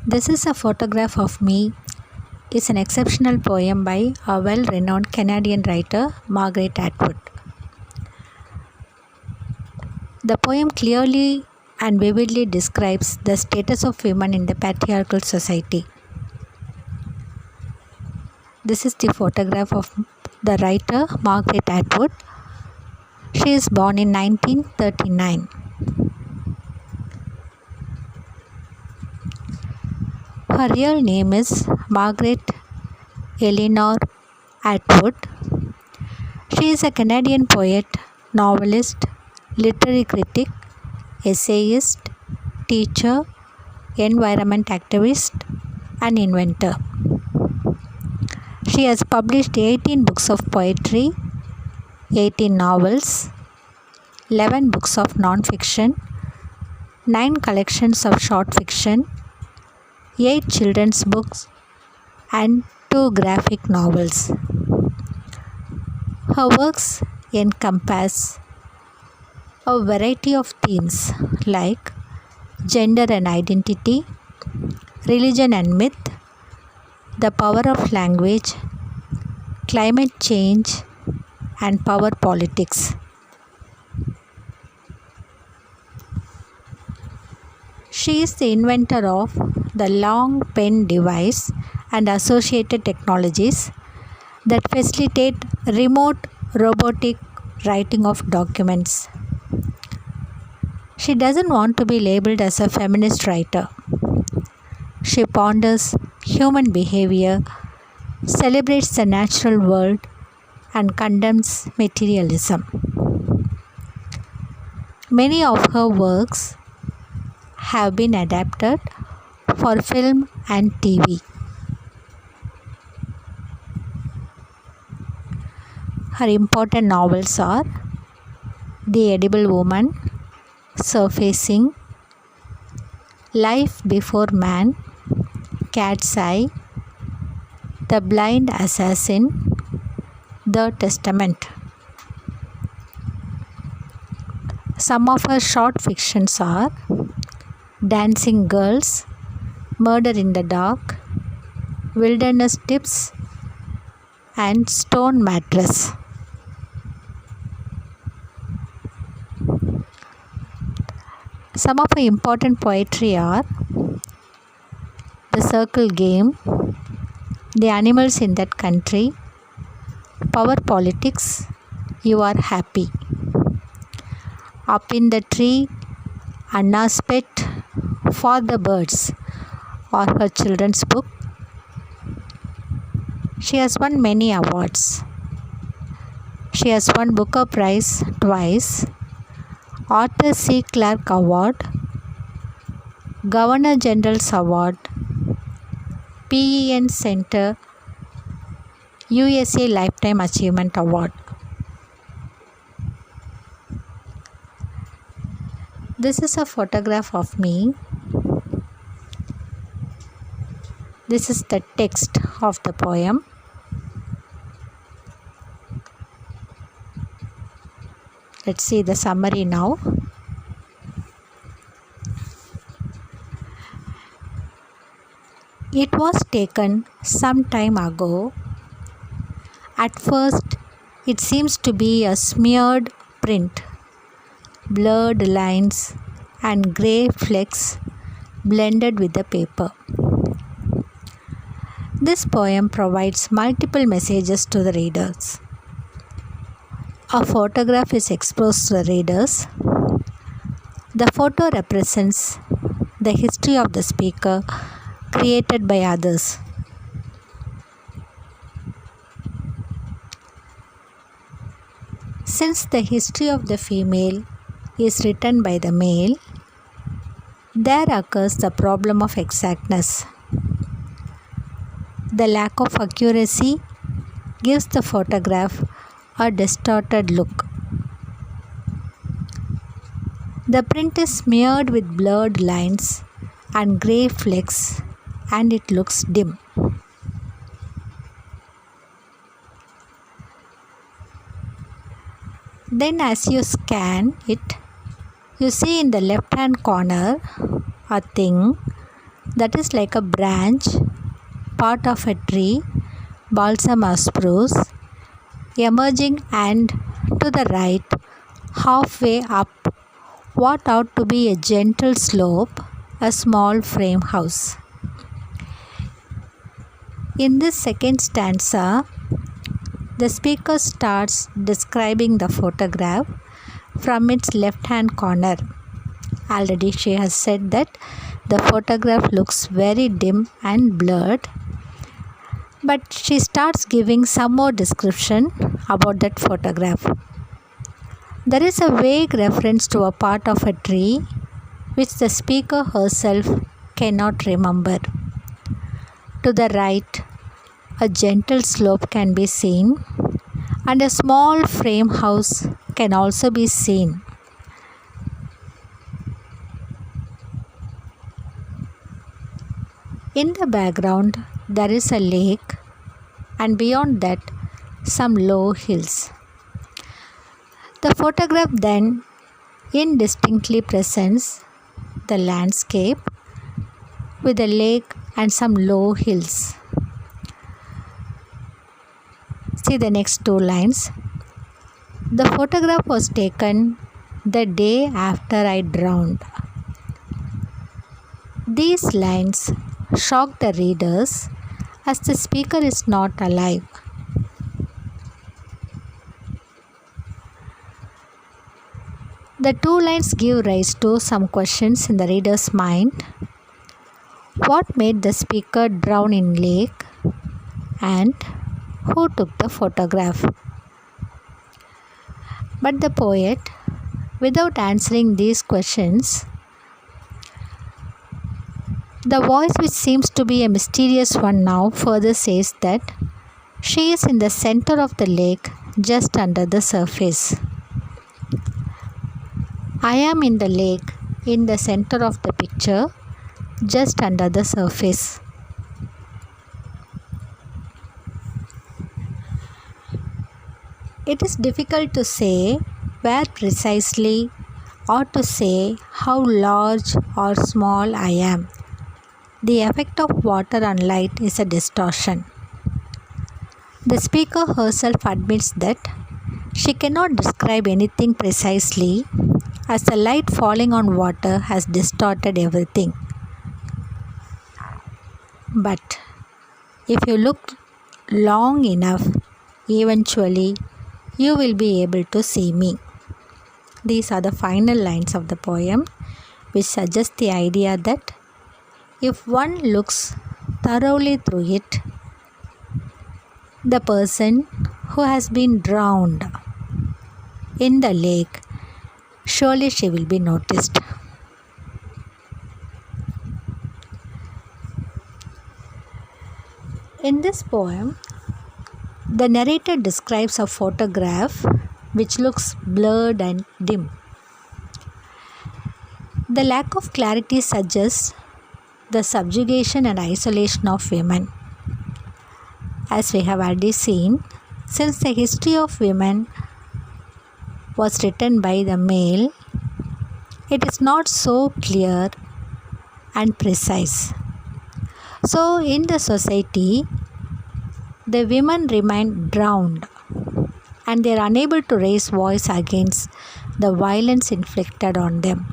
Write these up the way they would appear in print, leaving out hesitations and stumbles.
This is a photograph of me. It's an exceptional poem by a well-renowned Canadian writer, Margaret Atwood. The poem clearly and vividly describes the status of women in the patriarchal society. This is the photograph of the writer Margaret Atwood. She is born in 1939. Her real name is Margaret Eleanor Atwood. She is a Canadian poet, novelist, literary critic, essayist, teacher, environment activist, and inventor. She has published 18 books of poetry, 18 novels, 11 books of non-fiction, 9 collections of short fiction, 8 children's books, and 2 graphic novels. Her works encompass a variety of themes like gender and identity, religion and myth, the power of language, climate change, and power politics. She is the inventor of the long pen device and associated technologies that facilitate remote robotic writing of documents. She doesn't want to be labeled as a feminist writer. She ponders human behavior, celebrates the natural world, and condemns materialism. Many of her works have been adapted for film and TV. Her important novels are The Edible Woman, Surfacing, Life Before Man, Cat's Eye, The Blind Assassin, The Testament. Some of her short fictions are Dancing Girls, Murder in the Dark, Wilderness Tips, and Stone Mattress. Some of her important poetry are The Circle Game, The Animals in That Country, Power Politics, You Are Happy, Up in the Tree, Anna's Pet, For the Birds, or her children's book. She has won many awards. She has won Booker Prize twice, Arthur C. Clarke Award, Governor General's Award, PEN Center USA Lifetime Achievement Award. This is a photograph of me. This is the text of the poem. Let's see the summary now. It was taken some time ago. At first, it seems to be a smeared print, blurred lines and grey flecks blended with the paper. This poem provides multiple messages to the readers. A photograph is exposed to the readers. The photo represents the history of the speaker created by others. Since the history of the female is written by the male, there occurs the problem of exactness. The lack of accuracy gives the photograph a distorted look. The print is smeared with blurred lines and grey flecks, and it looks dim. Then as you scan it, you see in the left hand corner a thing that is like a branch, part of a tree, balsam or spruce, emerging, and to the right, halfway up, what ought to be a gentle slope, a small frame house. In this second stanza, the speaker starts describing the photograph from its left-hand corner. Already she has said that the photograph looks very dim and blurred, but she starts giving some more description about that photograph. There is a vague reference to a part of a tree which the speaker herself cannot remember. To the right, a gentle slope can be seen, and a small frame house can also be seen. In the background, there is a lake, and beyond that, some low hills. The photograph then indistinctly presents the landscape with a lake and some low hills. See the next two lines. The photograph was taken the day after I drowned. These lines shock the readers as the speaker is not alive. The two lines give rise to some questions in the reader's mind. What made the speaker drown in lake, and who took the photograph? But the poet, without answering these questions, the voice, which seems to be a mysterious one now, further says that she is in the center of the lake, just under the surface. I am in the lake, in the center of the picture, just under the surface. It is difficult to say where precisely, or to say how large or small I am. The effect of water on light is a distortion. The speaker herself admits that she cannot describe anything precisely, as the light falling on water has distorted everything. But if you look long enough, eventually you will be able to see me. These are the final lines of the poem, which suggest the idea that if one looks thoroughly through it, the person who has been drowned in the lake, surely she will be noticed. In this poem, the narrator describes a photograph which looks blurred and dim. The lack of clarity suggests the subjugation and isolation of women. As we have already seen, since the history of women was written by the male, it is not so clear and precise. So in the society, the women remain drowned, and they are unable to raise voice against the violence inflicted on them.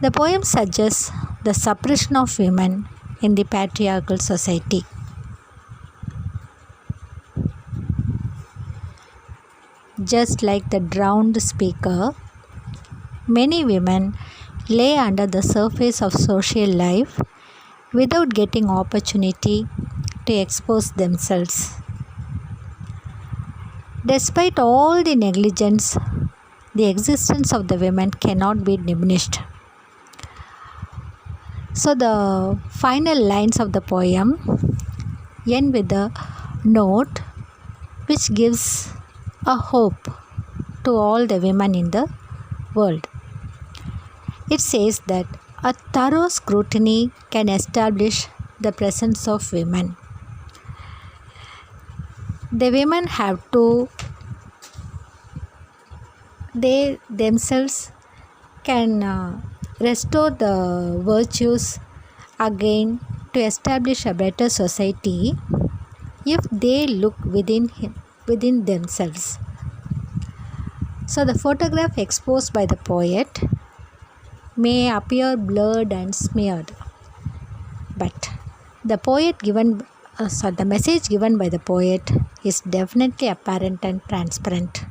The poem suggests the suppression of women in the patriarchal society. Just like the drowned speaker, many women lay under the surface of social life without getting opportunity to expose themselves. Despite all the negligence, the existence of the women cannot be diminished. So the final lines of the poem end with a note which gives a hope to all the women in the world. It says that a thorough scrutiny can establish the presence of women. The women have to, they themselves can restore the virtues again to establish a better society if they look within themselves. So the photograph exposed by the poet may appear blurred and smeared, but the message given by the poet is definitely apparent and transparent.